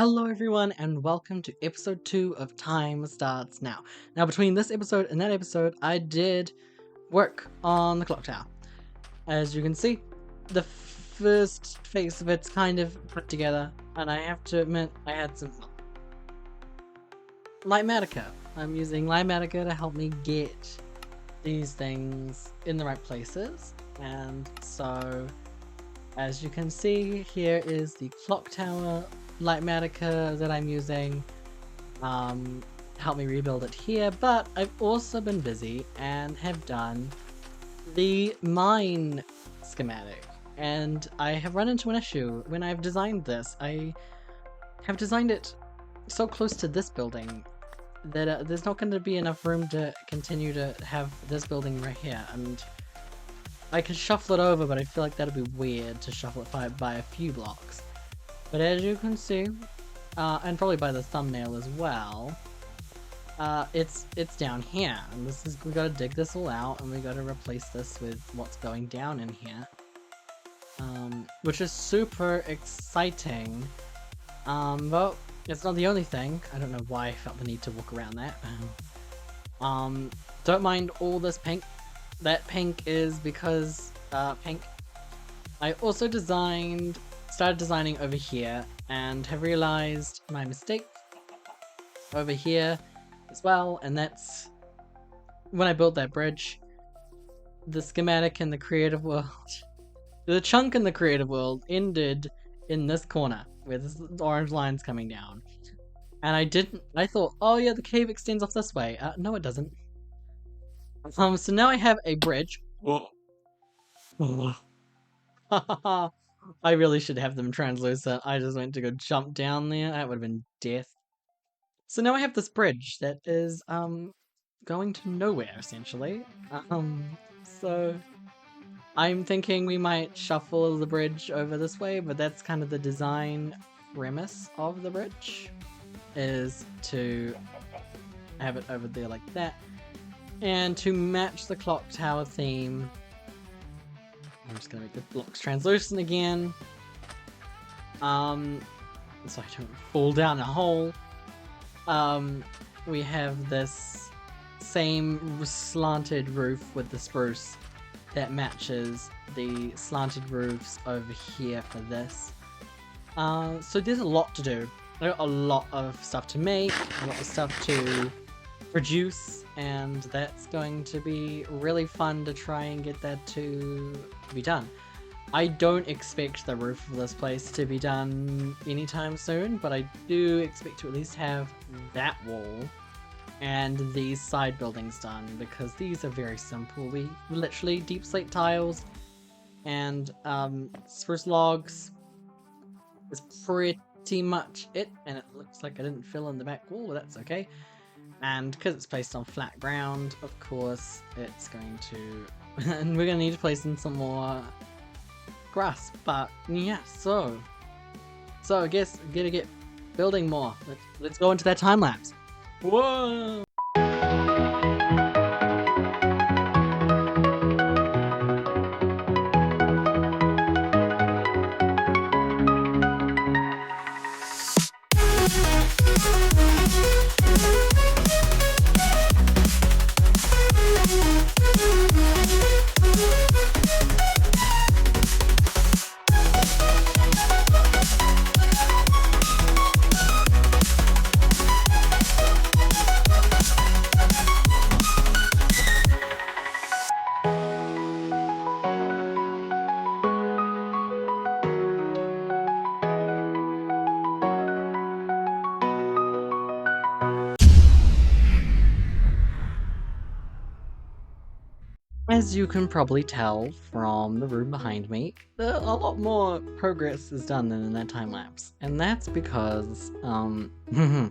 Hello everyone and welcome to episode 2 of Time Starts Now. Now between this episode and that episode, I did work on the clock tower. As you can see, the first phase of it's kind of put together, and I have to admit I had some help. Lightmatica. I'm using Lightmatica to help me get these things in the right places, and so as you can see, here is the clock tower Lightmatica that I'm using. Help me rebuild it here, but I've also been busy and have done the mine schematic, and I have run into an issue when I've designed this. I have designed it so close to this building that there's not going to be enough room to continue to have this building right here, and I could shuffle it over, but I feel like that'd be weird to shuffle it by a few blocks. But as you can see, and probably by the thumbnail as well, it's down here, and we gotta dig this all out, and we gotta replace this with what's going down in here, which is super exciting. But it's not the only thing. I don't know why I felt the need to walk around that. Don't mind all this pink. That pink is because pink. I also started designing over here and have realized my mistake over here as well, and that's when I built that bridge. The schematic in the creative world, the chunk in the creative world ended in this corner where this orange line's coming down, and I thought, oh yeah, the cave extends off this way. No it doesn't. So now I have a bridge. I really should have them translucent. I just went to go jump down there. That would have been death. So now I have this bridge that is going to nowhere essentially. So I'm thinking we might shuffle the bridge over this way, but that's kind of the design premise of the bridge, is to have it over there like that. And to match the clock tower theme, I'm just gonna make the blocks translucent again, so I don't fall down a hole. We have this same slanted roof with the spruce that matches the slanted roofs over here for this. So there's a lot to do. There are a lot of stuff to make, a lot of stuff to produce, and that's going to be really fun to try and get that to be done. I don't expect the roof of this place to be done anytime soon, but I do expect to at least have that wall and these side buildings done, because these are very simple. We literally deep slate tiles and spruce logs is pretty much it, and it looks like I didn't fill in the back wall, but that's okay. And because it's placed on flat ground, of course, it's going to... and we're going to need to place in some more grass. But yeah, so I guess we're going to get building more. Let's go into that time lapse. Whoa! As you can probably tell from the room behind me, a lot more progress is done than in that time lapse, and that's because the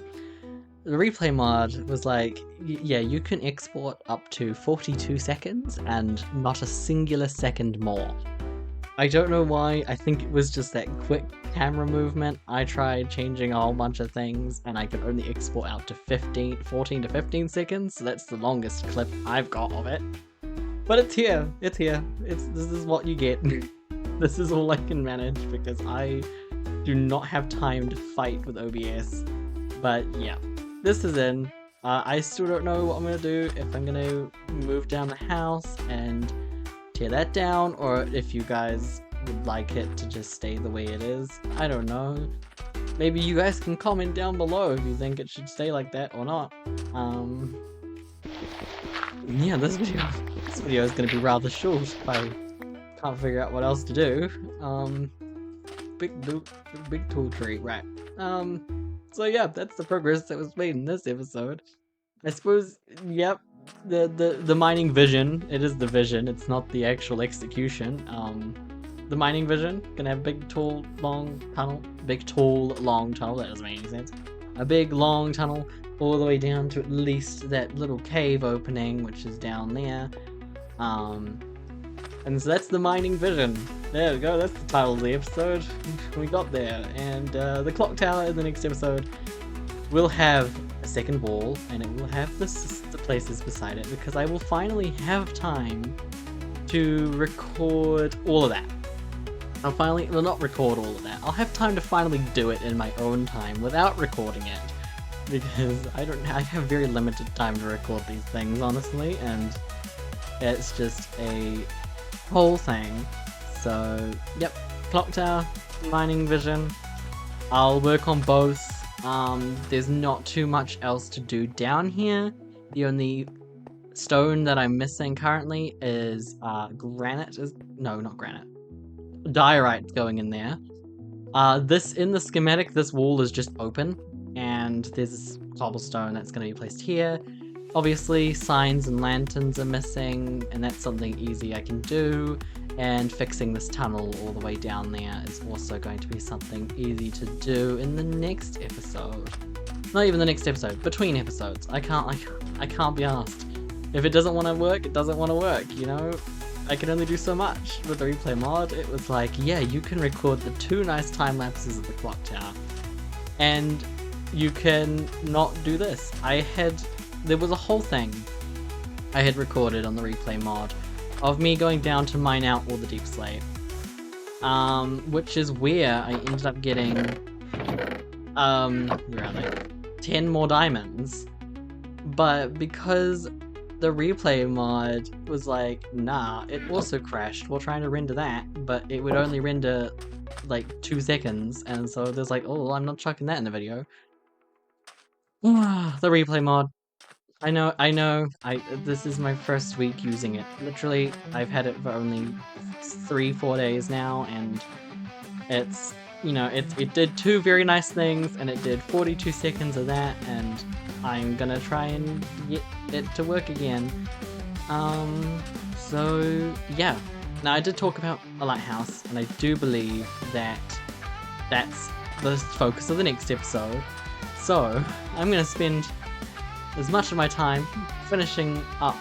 replay mod was like, yeah, you can export up to 42 seconds and not a singular second more. I don't know why. I think it was just that quick camera movement. I tried changing a whole bunch of things and I could only export out to 14 to 15 seconds, so that's the longest clip I've got of it. But it's here. This is what you get. This is all I can manage because I do not have time to fight with OBS. But yeah, this is in. I still don't know what I'm gonna do, if I'm gonna move down the house and tear that down, or if you guys would like it to just stay the way it is. I don't know. Maybe you guys can comment down below if you think it should stay like that or not. Yeah, this video is gonna be rather short if I can't figure out what else to do. Big tool tree, right. So yeah, that's the progress that was made in this episode. I suppose, yep, the mining vision, it is the vision, it's not the actual execution. The mining vision, gonna have big, tall, long tunnel. Big, tall, long tunnel, that doesn't make any sense. A big, long tunnel all the way down to at least that little cave opening, which is down there. And so that's the mining vision. There we go, that's the title of the episode. We got there. And the clock tower in the next episode will have a second wall, and it will have the places beside it, because I will finally have time to record all of that. I'll finally, well, not record all of that. I'll have time to finally do it in my own time without recording it, because I have very limited time to record these things, honestly, and it's just a whole thing. So, yep, clock tower, mining vision. I'll work on both. There's not too much else to do down here. The only stone that I'm missing currently is granite. No, not granite. Diorite going in there. In the schematic, this wall is just open, and there's cobblestone that's going to be placed here. Obviously, signs and lanterns are missing, and that's something easy I can do. And fixing this tunnel all the way down there is also going to be something easy to do in the next episode. Not even the next episode, between episodes. I can't be asked. If it doesn't want to work, it doesn't want to work, you know? I can only do so much. With the replay mod, it was like, yeah, you can record the 2 nice time lapses of the clock tower, and you can not do this. There was a whole thing I had recorded on the replay mod of me going down to mine out all the deep slate, which is where I ended up getting, where are they? 10 more diamonds. But because the replay mod was like, nah, it also crashed while trying to render that, but it would only render like 2 seconds, and so there's like, oh, I'm not chucking that in the video. The replay mod. I know, this is my first week using it. Literally, I've had it for only 3-4 days now, and it's, you know, it did 2 very nice things, and it did 42 seconds of that, and I'm gonna try and get it to work again. So yeah. Now, I did talk about a lighthouse, and I do believe that that's the focus of the next episode. So I'm gonna spend as much of my time finishing up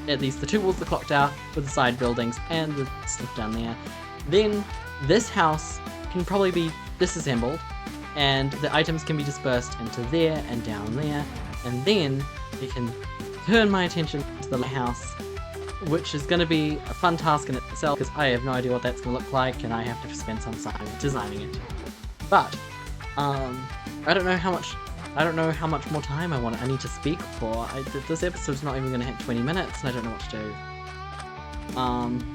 at least the 2 walls of the clock tower with the side buildings and the stuff down there. Then this house can probably be disassembled, and the items can be dispersed into there and down there, and then we can turn my attention to the lighthouse, which is going to be a fun task in itself, because I have no idea what that's going to look like, and I have to spend some time designing it. But I don't know how much more time I need to speak for. This episode's not even going to hit 20 minutes, and I don't know what to do.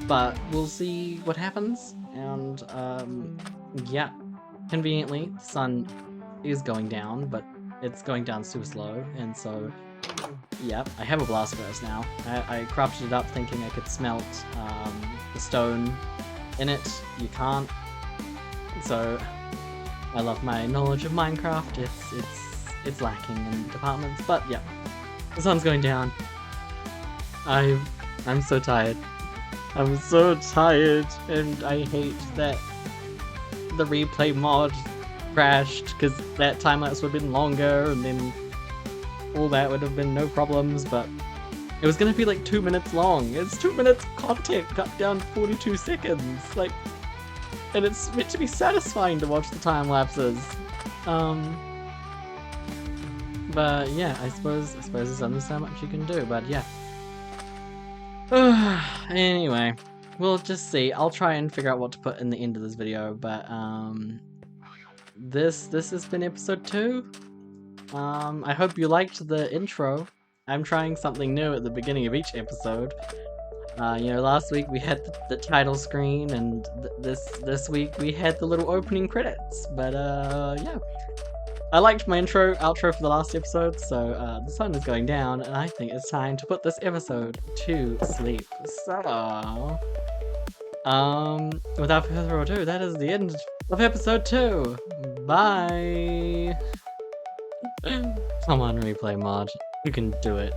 But we'll see what happens, and yeah. Conveniently, the sun is going down, but it's going down super slow, and so, yep, I have a blast furnace now. I crafted it up thinking I could smelt the stone in it. You can't. So, I love my knowledge of Minecraft. It's lacking in departments, but yeah, the sun's going down. I'm so tired. I'm so tired, and I hate that the replay mod crashed, because that time lapse would have been longer, and then all that would have been no problems, but it was gonna be like 2 minutes long. It's 2 minutes of content cut down to 42 seconds, like, and it's meant to be satisfying to watch the time lapses. But yeah, I suppose there's only so much you can do, but yeah. Anyway, we'll just see. I'll try and figure out what to put in the end of this video, but this has been episode 2. I hope you liked the intro. I'm trying something new at the beginning of each episode. Last week we had the title screen, and this week we had the little opening credits. But yeah, I liked my outro for the last episode, so the sun is going down, and I think it's time to put this episode to sleep. So, without further ado, that is the end of episode 2. Bye. Come on, replay mod. You can do it.